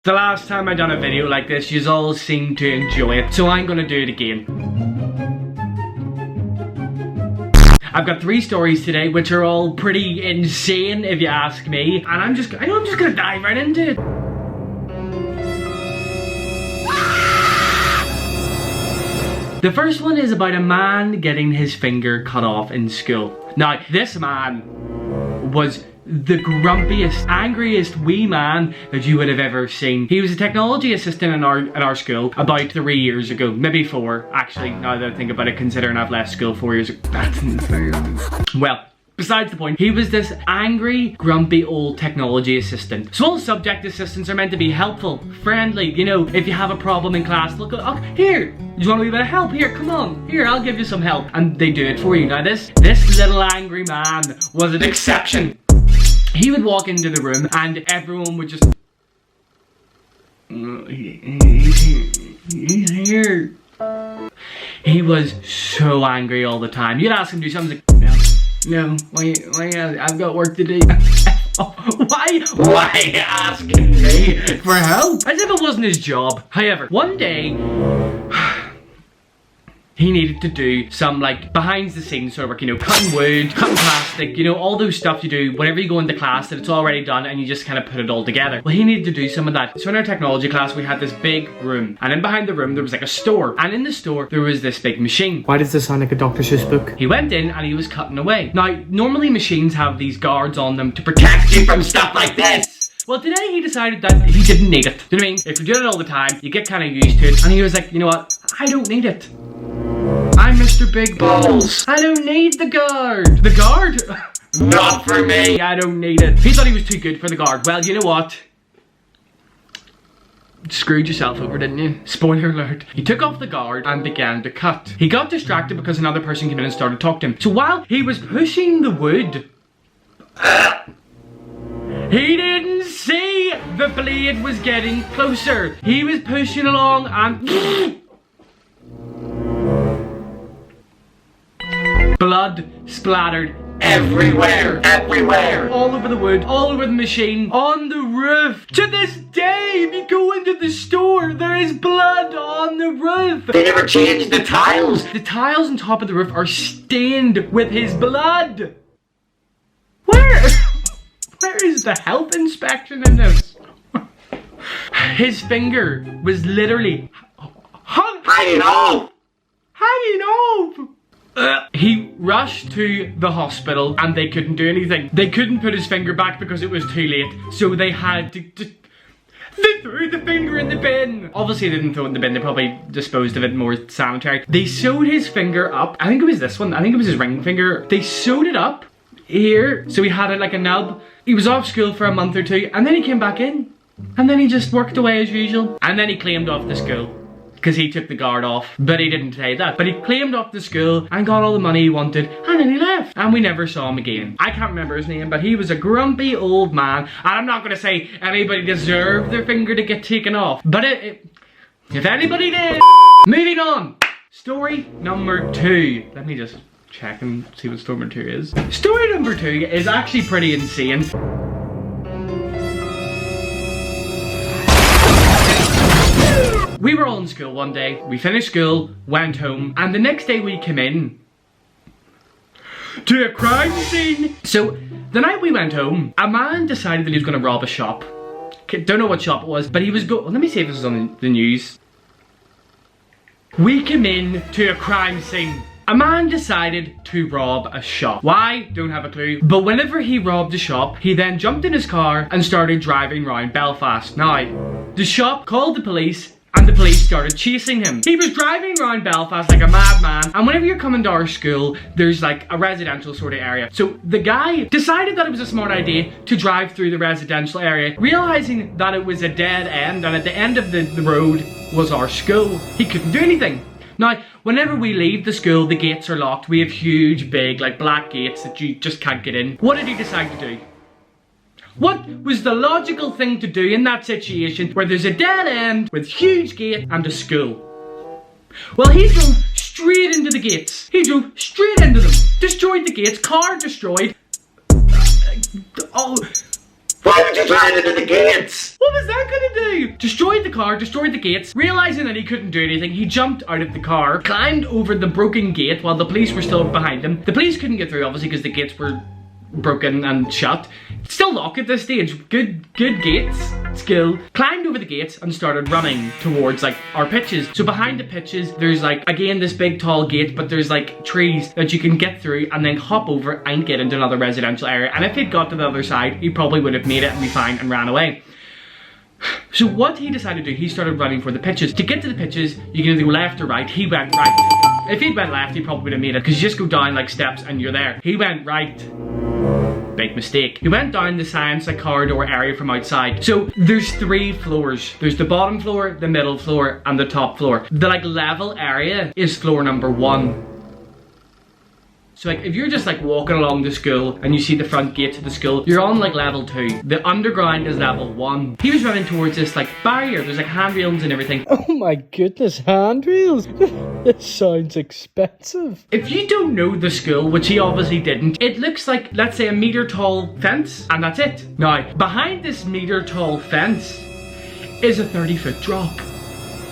The last time I done a video like this, yous all seemed to enjoy it, so I'm gonna do it again. I've got 3 stories today, which are all pretty insane if you ask me, and I'm just gonna dive right into it. The first one is about a man getting his finger cut off in school. Now, this man was the grumpiest, angriest wee man that you would have ever seen. He was a technology assistant in our school about 3 years ago, maybe 4 actually, now that I think about it, considering I've left school 4 years ago. That's insane. Well, besides the point, he was this angry, grumpy old technology assistant. So all subject assistants are meant to be helpful, friendly, you know, if you have a problem in class, look, oh, here, do you want a wee bit of help? Here, come on, here, I'll give you some help. And they do it for you. Now this little angry man was an exception. He would walk into the room and everyone would just... He's here. He was so angry all the time. You'd ask him to do something, like, no, why, I've got work to do. Why asking me for help? As if it wasn't his job. However, one day, he needed to do some like behind the scenes sort of work, you know, cutting wood, cutting plastic, you know, all those stuff you do whenever you go into class that it's already done and you just kind of put it all together. Well, he needed to do some of that. So in our technology class, we had this big room, and in behind the room there was like a store, and in the store there was this big machine. Why does this sound like a Dr. Seuss book? He went in and he was cutting away. Now, normally machines have these guards on them to protect you from stuff like this. Well, today he decided that he didn't need it. Do you know what I mean? If you're doing it all the time, you get kind of used to it. And he was like, you know what? I don't need it. I'm Mr. Big Balls. I don't need the guard. The guard? Not for me. I don't need it. He thought he was too good for the guard. Well, you know what? Screwed yourself over, didn't you? Spoiler alert. He took off the guard and began to cut. He got distracted because another person came in and started talking to him. So while he was pushing the wood, he didn't see the blade was getting closer. He was pushing along and blood splattered everywhere. All over the wood, all over the machine, on the roof. To this day, if you go into the store, there is blood on the roof. They never changed the tiles. The tiles on top of the roof are stained with his blood. Where is the health inspection in this? His finger was literally hanging off. He rushed to the hospital and they couldn't do anything. They couldn't put his finger back because it was too late. So they had to they threw the finger in the bin. Obviously they didn't throw it in the bin, they probably disposed of it more sanitary. They sewed his finger up. I think it was this one. I think it was his ring finger. They sewed it up here, so he had it like a nub. He was off school for a month or 2 and then he came back in. And then he just worked away as usual. And then he claimed off the school because he took the guard off, but he didn't say that. But he claimed off the school and got all the money he wanted, and then he left. And we never saw him again. I can't remember his name, but he was a grumpy old man. And I'm not gonna say anybody deserved their finger to get taken off, but if anybody did. Moving on. Story number 2. Let me just check and see what story number 2 is. Story number 2 is actually pretty insane. We were all in school one day, we finished school, went home, and the next day we came in to a crime scene. So, the night we went home, a man decided that he was going to rob a shop. Don't know what shop it was, but he was let me see if this was on the news. We came in to a crime scene. A man decided to rob a shop. Why? Don't have a clue. But whenever he robbed a shop, he then jumped in his car and started driving around Belfast. Now, the shop called the police and the police started chasing him. He was driving around Belfast like a madman, and whenever you're coming to our school, there's like a residential sort of area. So the guy decided that it was a smart idea to drive through the residential area, realizing that it was a dead end, and at the end of the road was our school. He couldn't do anything. Now, whenever we leave the school, the gates are locked. We have huge, big, like black gates that you just can't get in. What did he decide to do? What was the logical thing to do in that situation where there's a dead end with huge gate and a school? Well, he drove straight into the gates. He drove straight into them. Destroyed the gates, car destroyed. Oh, Why would you climb into the gates? What was that gonna do? Destroyed the car, destroyed the gates. Realizing that he couldn't do anything, he jumped out of the car, climbed over the broken gate while the police were still behind him. The police couldn't get through, obviously, because the gates were broken and shut. Still locked at this stage. Good gates skill. Climbed over the gates and started running towards like our pitches. So behind the pitches, there's like, again, this big tall gate, but there's like trees that you can get through and then hop over and get into another residential area. And if he'd got to the other side, he probably would have made it and be fine and ran away. So what he decided to do, he started running for the pitches. To get to the pitches, you can either go left or right. He went right. If he'd went left, he probably would have made it, because you just go down like steps and you're there. He went right. Big mistake. He went down the science like corridor area from outside. So there's 3 floors. There's the bottom floor, the middle floor, and the top floor. The like level area is floor number 1. So like if you're just like walking along the school and you see the front gate to the school, you're on like level 2. The underground is level 1. He was running towards this like barrier. There's like handrails and everything. Oh my goodness, handrails. This sounds expensive. If you don't know the school, which he obviously didn't, it looks like, let's say, a meter tall fence, and that's it. Now, behind this meter tall fence is a 30-foot drop,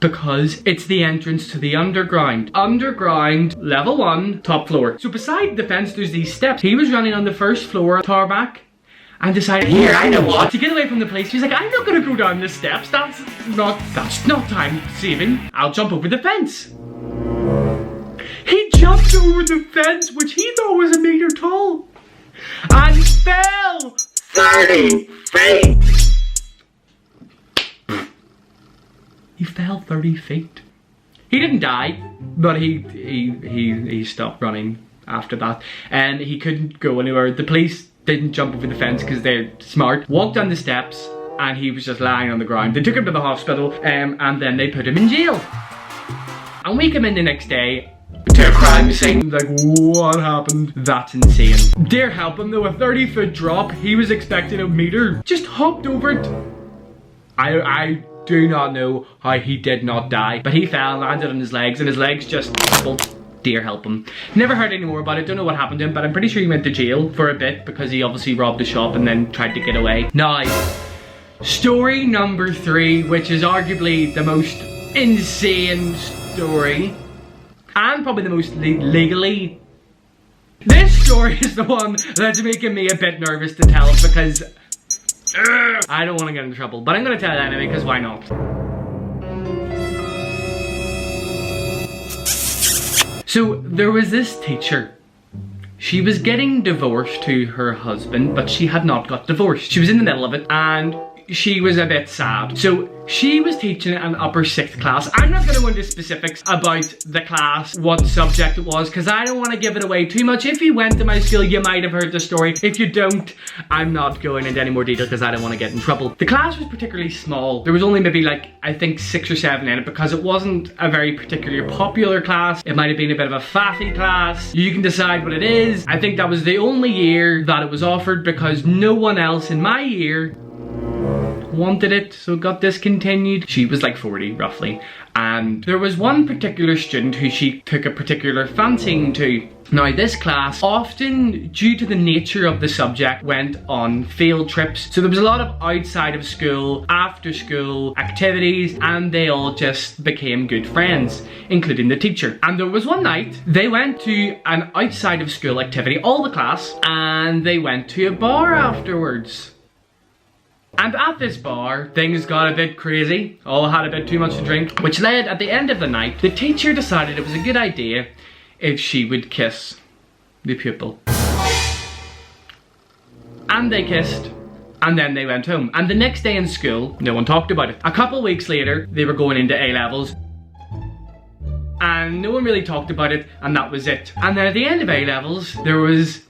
because it's the entrance to the underground. Underground, level 1, top floor. So beside the fence, there's these steps. He was running on the first floor, tarmac, and decided, here, I know what, to get away from the police. He's like, I'm not gonna go down the steps. That's not time saving. I'll jump over the fence. He jumped over the fence, which he thought was a meter tall, and fell 30 feet. He fell 30 feet. He didn't die, but he stopped running after that, and he couldn't go anywhere. The police didn't jump over the fence because they're smart. Walked down the steps, and he was just lying on the ground. They took him to the hospital, and then they put him in jail. And we come in the next day to a crime scene. Like, what happened? That's insane. Dear help him though, a 30-foot drop. He was expecting a meter. Just hopped over it. I do not know how he did not die, but he fell, landed on his legs, and his legs just buckled. Dear help him. Never heard any more about it, don't know what happened to him, but I'm pretty sure he went to jail for a bit because he obviously robbed a shop and then tried to get away. Now, story number 3, which is arguably the most insane story, and probably the most legally. This story is the one that's making me a bit nervous to tell, because I don't want to get in trouble, but I'm going to tell it anyway, because why not? So there was this teacher. She was getting divorced to her husband, but she had not got divorced. She was in the middle of it, and she was a bit sad. So she was teaching an upper 6th class. I'm not going to go into specifics about the class, what subject it was, because I don't want to give it away too much. If you went to my school, you might have heard the story. If you don't, I'm not going into any more detail because I don't want to get in trouble. The class was particularly small. There was only maybe like, I think 6 or 7 in it, because it wasn't a very particularly popular class. It might have been a bit of a faffy class. You can decide what it is. I think that was the only year that it was offered because no one else in my year wanted it, so it got discontinued. She was like 40 roughly, and there was one particular student who she took a particular fancying to. Now this class, often due to the nature of the subject, went on field trips, so there was a lot of outside of school, after school activities, and they all just became good friends, including the teacher. And there was one night they went to an outside of school activity, all the class, and they went to a bar afterwards. And at this bar, things got a bit crazy. All had a bit too much to drink, which led, at the end of the night, the teacher decided it was a good idea if she would kiss the pupil. And they kissed, and then they went home. And the next day in school, no one talked about it. A couple weeks later, they were going into A-levels, and no one really talked about it, and that was it. And then at the end of A-levels, there was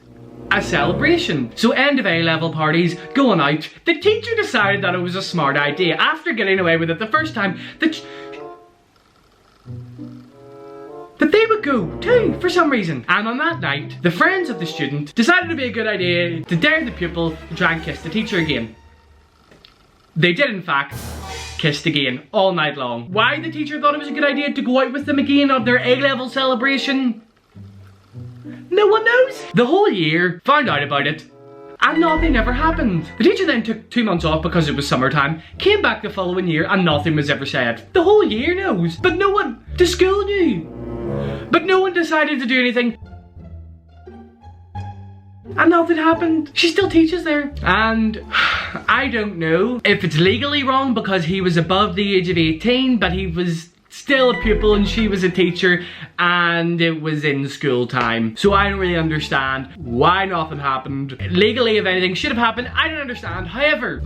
a celebration. So end of A-level parties, going out. The teacher decided that it was a smart idea, after getting away with it the first time, that they would go too, for some reason. And on that night, the friends of the student decided to be a good idea to dare the pupil to try and kiss the teacher again. They did in fact kissed again, all night long. Why the teacher thought it was a good idea to go out with them again on their A-level celebration, no one knows. The whole year found out about it, and nothing ever happened. The teacher then took 2 months off because it was summertime, came back the following year, and nothing was ever said. The whole year knows, but no one, the school knew. But no one decided to do anything. And nothing happened. She still teaches there. And I don't know if it's legally wrong because he was above the age of 18, but he was still a pupil and she was a teacher and it was in school time. So I don't really understand why nothing happened. Legally, if anything should have happened, I don't understand. However,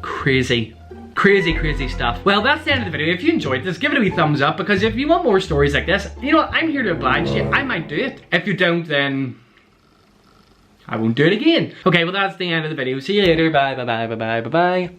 crazy. Crazy stuff. Well, that's the end of the video. If you enjoyed this, give it a wee thumbs up, because if you want more stories like this, you know what, I'm here to oblige you. I might do it. If you don't, then I won't do it again. Okay, well that's the end of the video. See you later. Bye.